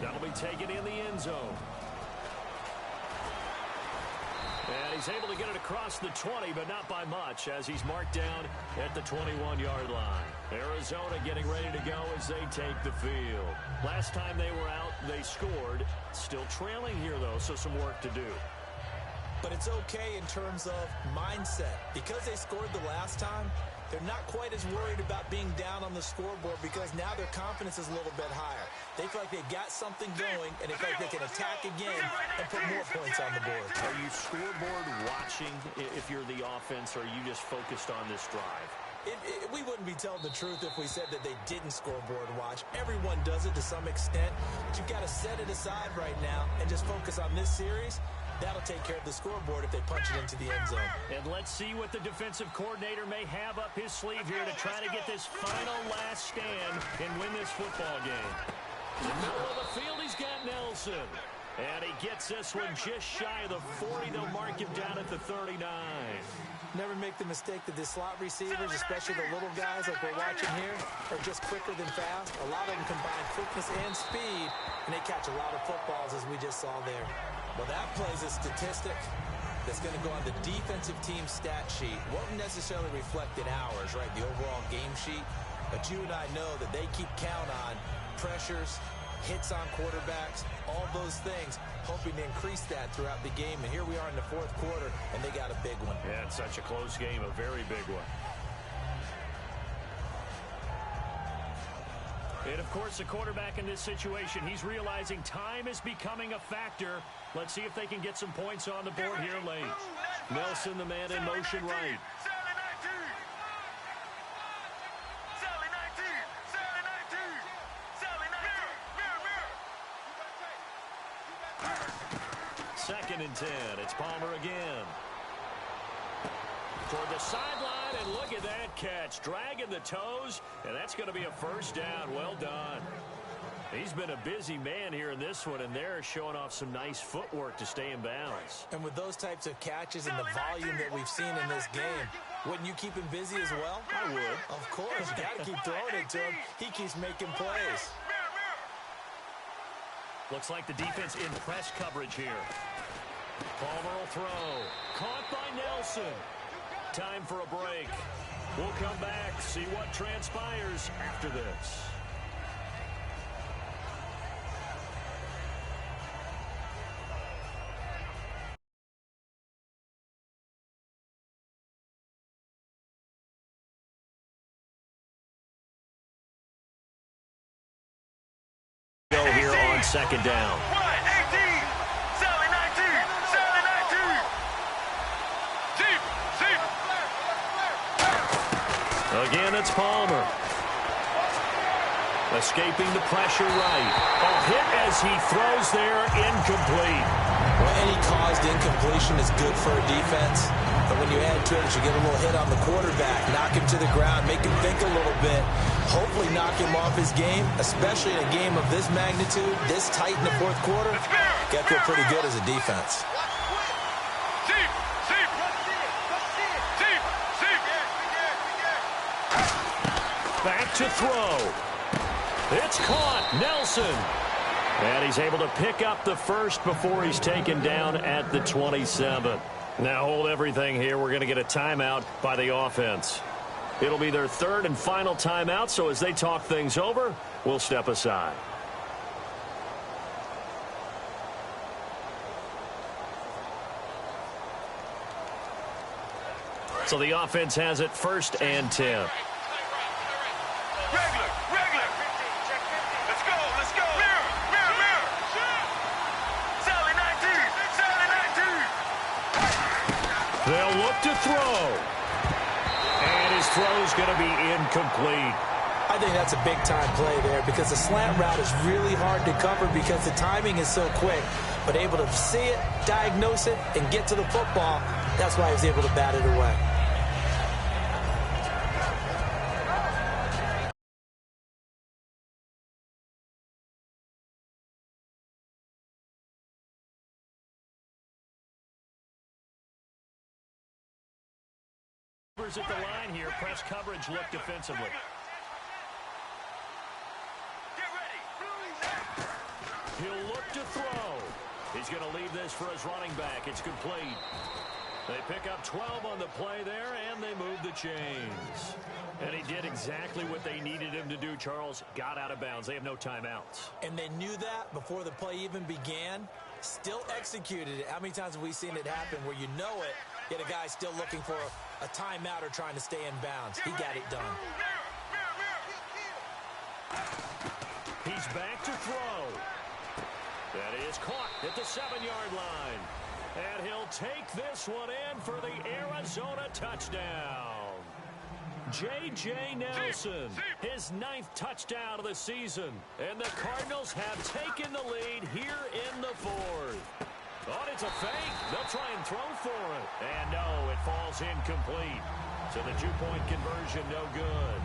That'll be taken in the end zone. And he's able to get it across the 20, but not by much, as he's marked down at the 21-yard line. Arizona getting ready to go as they take the field. Last time they were out, they scored. Still trailing here, though, so some work to do. But it's okay in terms of mindset. Because they scored the last time, they're not quite as worried about being down on the scoreboard because now their confidence is a little bit higher. They feel like they've got something going, and they feel like they can attack again and put more points on the board. Are you scoreboard watching if you're the offense, or are you just focused on this drive? We wouldn't be telling the truth if we said that they didn't scoreboard watch. Everyone does it to some extent, but you've got to set it aside right now and just focus on this series. That'll take care of the scoreboard if they punch it into the end zone. And let's see what the defensive coordinator may have up his sleeve here to try to get this final last stand and win this football game. In the middle of the field, he's got Nelson. And he gets this one just shy of the 40. They'll mark him down at the 39. Never make the mistake that the slot receivers, especially the little guys like we're watching here, are just quicker than fast. A lot of them combine quickness and speed, and they catch a lot of footballs, as we just saw there. Well, that plays a statistic that's going to go on the defensive team stat sheet. Won't necessarily reflect in ours, right, the overall game sheet. But you and I know that they keep count on pressures, hits on quarterbacks, all those things, hoping to increase that throughout the game. And here we are in the fourth quarter, and they got a big one. Yeah, it's such a close game, a very big one. And, of course, the quarterback in this situation, he's realizing time is becoming a factor. Let's see if they can get some points on the board here late. Nelson, the man in motion right. Second and 10. It's Palmer again. Toward the sideline, and look at that catch. Dragging the toes, and that's going to be a first down. Well done. He's been a busy man here in this one, and they're showing off some nice footwork to stay in bounds. And with those types of catches and the volume that we've seen in this game, wouldn't you keep him busy as well? I would. Of course. You got to keep throwing it to him. He keeps making plays. Looks like the defense in press coverage here. Palmer will throw. Caught by Nelson. Time for a break. We'll come back, see what transpires after this. Go here on second down. Again, it's Palmer. Escaping the pressure right. A hit as he throws there, incomplete. Well, any caused incompletion is good for a defense. But when you add to it, you get a little hit on the quarterback, knock him to the ground, make him think a little bit, hopefully knock him off his game, especially in a game of this magnitude, this tight in the fourth quarter. Got to feel pretty good as a defense. Back to throw. It's caught. Nelson. And he's able to pick up the first before he's taken down at the 27. Now hold everything here. We're going to get a timeout by the offense. It'll be their third and final timeout, so as they talk things over, we'll step aside. So the offense has it first and 10. They'll look to throw. And his throw's going to be incomplete. I think that's a big-time play there because the slant route is really hard to cover because the timing is so quick. But able to see it, diagnose it, and get to the football, that's why he was able to bat it away. At the line here, press coverage look defensively. He'll look to throw. He's He's going to leave this for his running back. It's complete. They pick up 12 on the play there, and they move the chains. And he did exactly what they needed him to do, Charles. Got out of bounds. They have no timeouts. And they knew that before the play even began. Still executed it. How many times have we seen it happen where you know it, yet a guy still looking for a timeout or trying to stay in bounds? He got it done. He's back to throw. That is caught at the 7-yard line. And he'll take this one in for the Arizona touchdown. J.J. Nelson, his 9th touchdown of the season. And the Cardinals have taken the lead here in the 4th. Oh, it's a fake. They'll try and throw for it. And no, it falls incomplete. So the 2-point conversion, no good.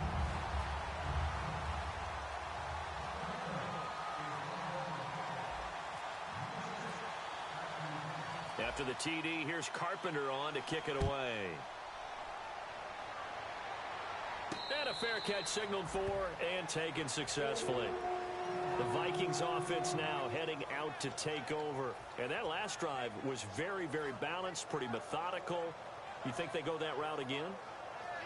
After the TD, here's Carpenter on to kick it away. And a fair catch signaled for and taken successfully. The Vikings offense now heading out to take over. And that last drive was very, very balanced, pretty methodical. You think they go that route again?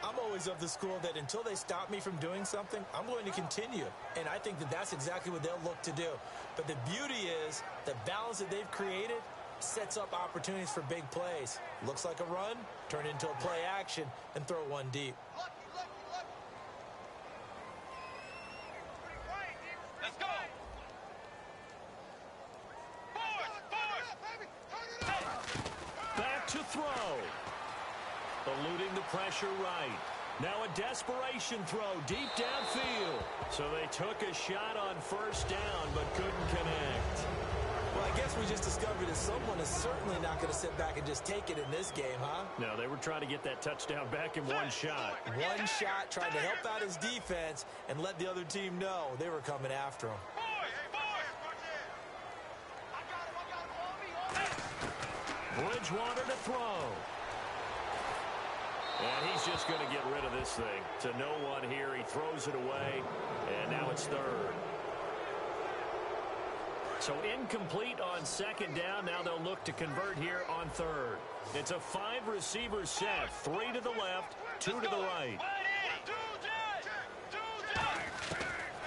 I'm always of the school that until they stop me from doing something, I'm going to continue. And I think that that's exactly what they'll look to do. But the beauty is the balance that they've created sets up opportunities for big plays. Looks like a run, turn it into a play action, and throw one deep. Let's go. Back to throw. Eluding the pressure right. Now a desperation throw deep downfield. So they took a shot on first down but couldn't connect. Well, I guess we just discovered that someone is certainly not going to sit back and just take it in this game, huh? No, they were trying to get that touchdown back in one shot. One shot, trying to help out his defense and let the other team know they were coming after him. Bridgewater to throw. And he's just going to get rid of this thing. To no one here, he throws it away, and now it's third. So incomplete on second down. Now they'll look to convert here on third. It's a 5-receiver set. 3 to the left, 2 to the right.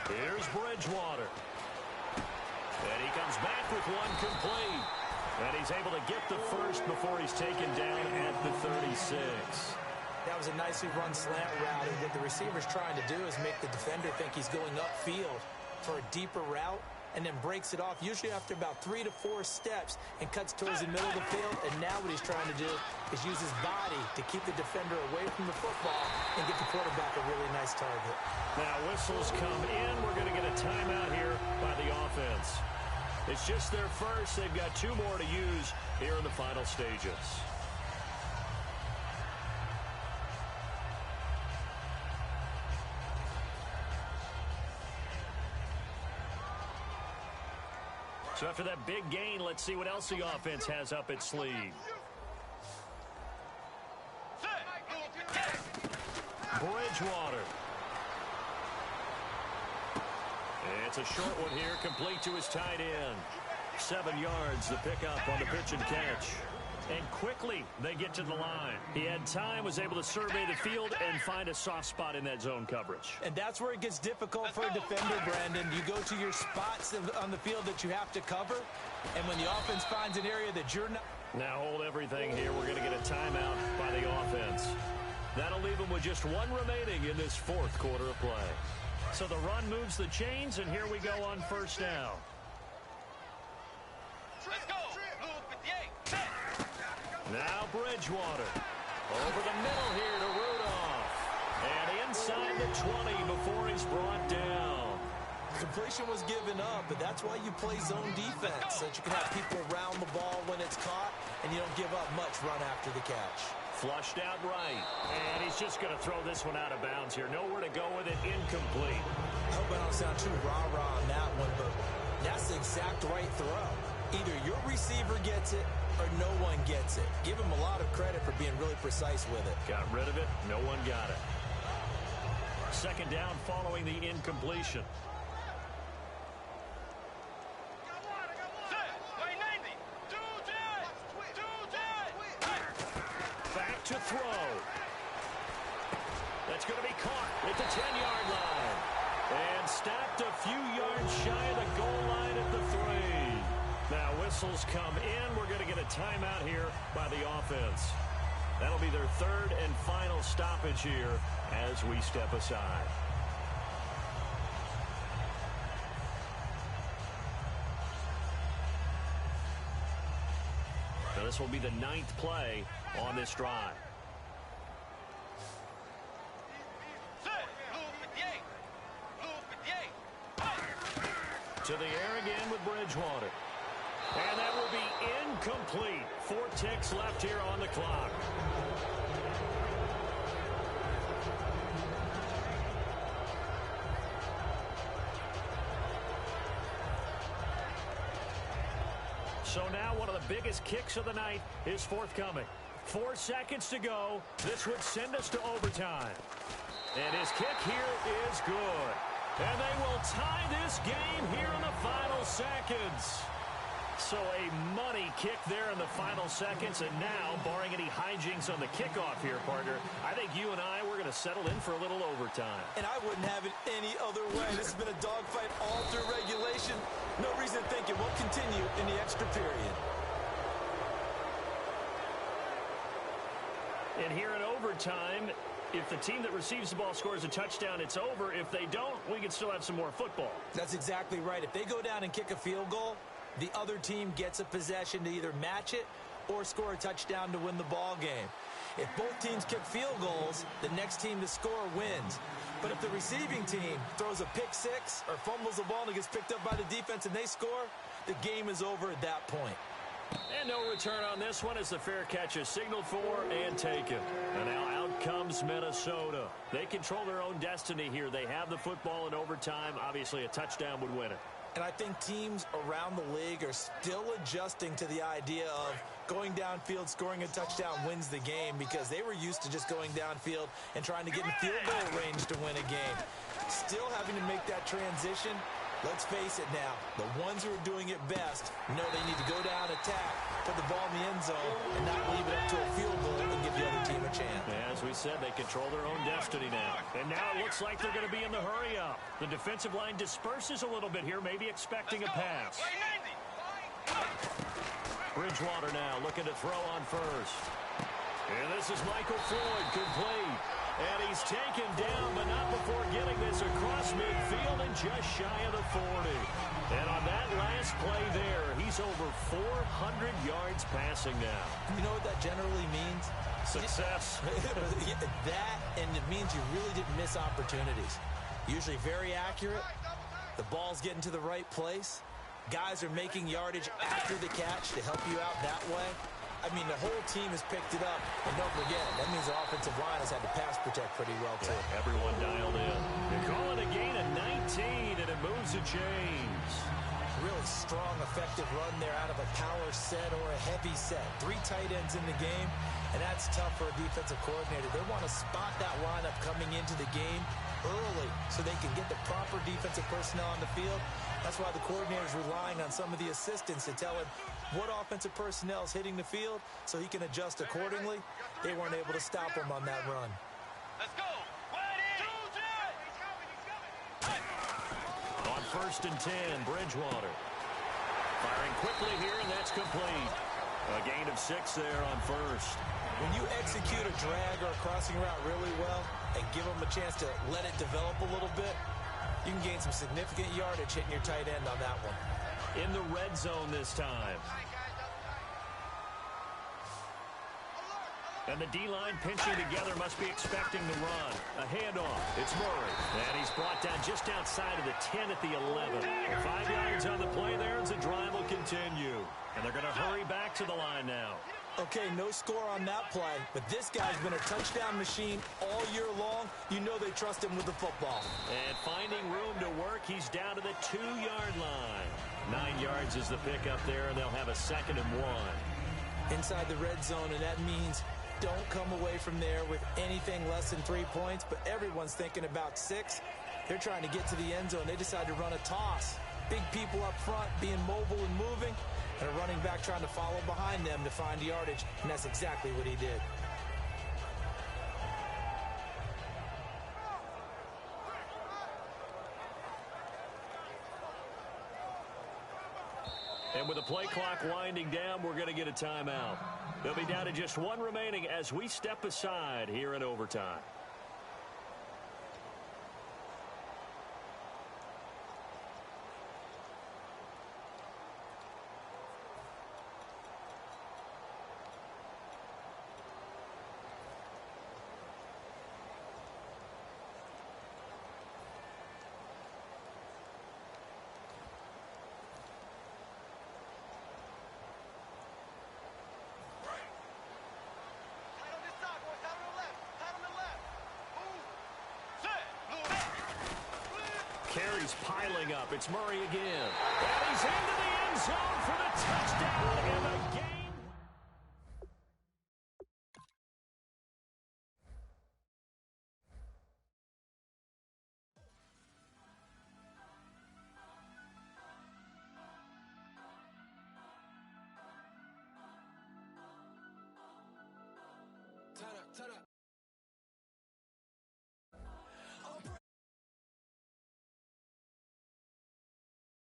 Here's Bridgewater. And he comes back with one complete. And he's able to get the first before he's taken down at the 36. That was a nicely run slant route. And what the receiver's trying to do is make the defender think he's going upfield for a deeper route, and then breaks it off, usually after about 3 to 4 steps, and cuts towards the middle of the field. And now what he's trying to do is use his body to keep the defender away from the football and get the quarterback a really nice target. Now whistles come in. We're going to get a timeout here by the offense. It's just their first. They've got 2 more to use here in the final stages. So after that big gain, let's see what else the offense has up its sleeve. Bridgewater. It's a short one here, complete to his tight end. 7 yards, the pickup on the pitch and catch. And quickly, they get to the line. He had time, was able to survey the field and find a soft spot in that zone coverage. And that's where it gets difficult for a defender, Brandon. You go to your spots on the field that you have to cover, and when the offense finds an area that you're not... Now hold everything here. We're going to get a timeout by the offense. That'll leave them with just 1 remaining in this 4th quarter of play. So the run moves the chains, and here we go on first down. Let's go. Now Bridgewater. Over the middle here to Rudolph. And inside the 20 before he's brought down. Completion was given up, but that's why you play zone defense, so that you can have people around the ball when it's caught, and you don't give up much run after the catch. Flushed out right. And he's just going to throw this one out of bounds here. Nowhere to go with it. Incomplete. I hope I don't sound too rah-rah on that one, but that's the exact right throw. Either your receiver gets it or no one gets it. Give him a lot of credit for being really precise with it. Got rid of it. No one got it. Second down following the incompletion. to throw. That's going to be caught at the 10-yard line. And stopped a few yards shy of the goal line at the 3. Now whistles come in. We're going to get a timeout here by the offense. That'll be their third and final stoppage here as we step aside. Now this will be the 9th play on this drive. To the air again with Bridgewater. And that will be incomplete. 4 ticks left here on the clock. So now one of the biggest kicks of the night is forthcoming. 4 seconds to go. This would send us to overtime. And his kick here is good. And they will tie this game here in the final seconds. So a money kick there in the final seconds. And now, barring any hijinks on the kickoff here, partner, I think you and I, we're going to settle in for a little overtime. And I wouldn't have it any other way. This has been a dogfight all through regulation. No reason to think it won't continue in the extra period. And here in overtime, if the team that receives the ball scores a touchdown, it's over. If they don't, we can still have some more football. That's exactly right. If they go down and kick a field goal, the other team gets a possession to either match it or score a touchdown to win the ball game. If both teams kick field goals, the next team to score wins. But if the receiving team throws a pick six or fumbles the ball and it gets picked up by the defense and they score, the game is over at that point. And no return on this one as the fair catch is signaled for and taken. And now out comes Minnesota. They control their own destiny here. They have the football in overtime. Obviously, a touchdown would win it. And I think teams around the league are still adjusting to the idea of going downfield, scoring a touchdown wins the game because they were used to just going downfield and trying to get in field goal range to win a game. Still having to make that transition. Let's face it now, the ones who are doing it best know they need to go down, attack, put the ball in the end zone, and not leave it up to a field goal and give the other team a chance. As we said, they control their own destiny now. And now it looks like they're going to be in the hurry-up. The defensive line disperses a little bit here, maybe expecting a pass. Bridgewater now looking to throw on first. And this is Michael Floyd, complete. And he's taken down, but not before getting this across midfield and just shy of the 40. And on that last play there, he's over 400 yards passing now. You know what that generally means? Success. That, and it means you really didn't miss opportunities. Usually very accurate. The ball's getting to the right place. Guys are making yardage after the catch to help you out that way. I mean, the whole team has picked it up. And don't forget, that means the offensive line has had to pass protect pretty well, too. Yeah, everyone dialed in. They call it a gain of 19, and it moves the chains. Really strong, effective run there out of a power set or a heavy set. 3 tight ends in the game, and that's tough for a defensive coordinator. They want to spot that lineup coming into the game early so they can get the proper defensive personnel on the field. That's why the coordinator is relying on some of the assistants to tell him what offensive personnel is hitting the field so he can adjust accordingly. They weren't able to stop him on that run. Let's go. On 1st and 10, Bridgewater. Firing quickly here, and that's complete. A gain of 6 there on first. When you execute a drag or a crossing route really well and give them a chance to let it develop a little bit, you can gain some significant yardage hitting your tight end on that one. In the red zone this time. And the D-line pinching together must be expecting the run. A handoff. It's Murray. And he's brought down just outside of the 10 at the 11. 5 yards on the play there as the drive will continue. And they're going to hurry back to the line now. Okay, no score on that play, but this guy's been a touchdown machine all year long. You know they trust him with the football. And finding room to work, he's down to the 2-yard line. 9 yards is the pickup there, and they'll have a 2nd and 1. Inside the red zone, and that means don't come away from there with anything less than 3 points, but everyone's thinking about 6. They're trying to get to the end zone. They decide to run a toss. Big people up front being mobile and moving, and a running back trying to follow behind them to find yardage, and that's exactly what he did. And with the play clock winding down, we're going to get a timeout. They'll be down to just one remaining as we step aside here in overtime. Carries piling up. It's Murray again. And he's into the end zone for the touchdown. And the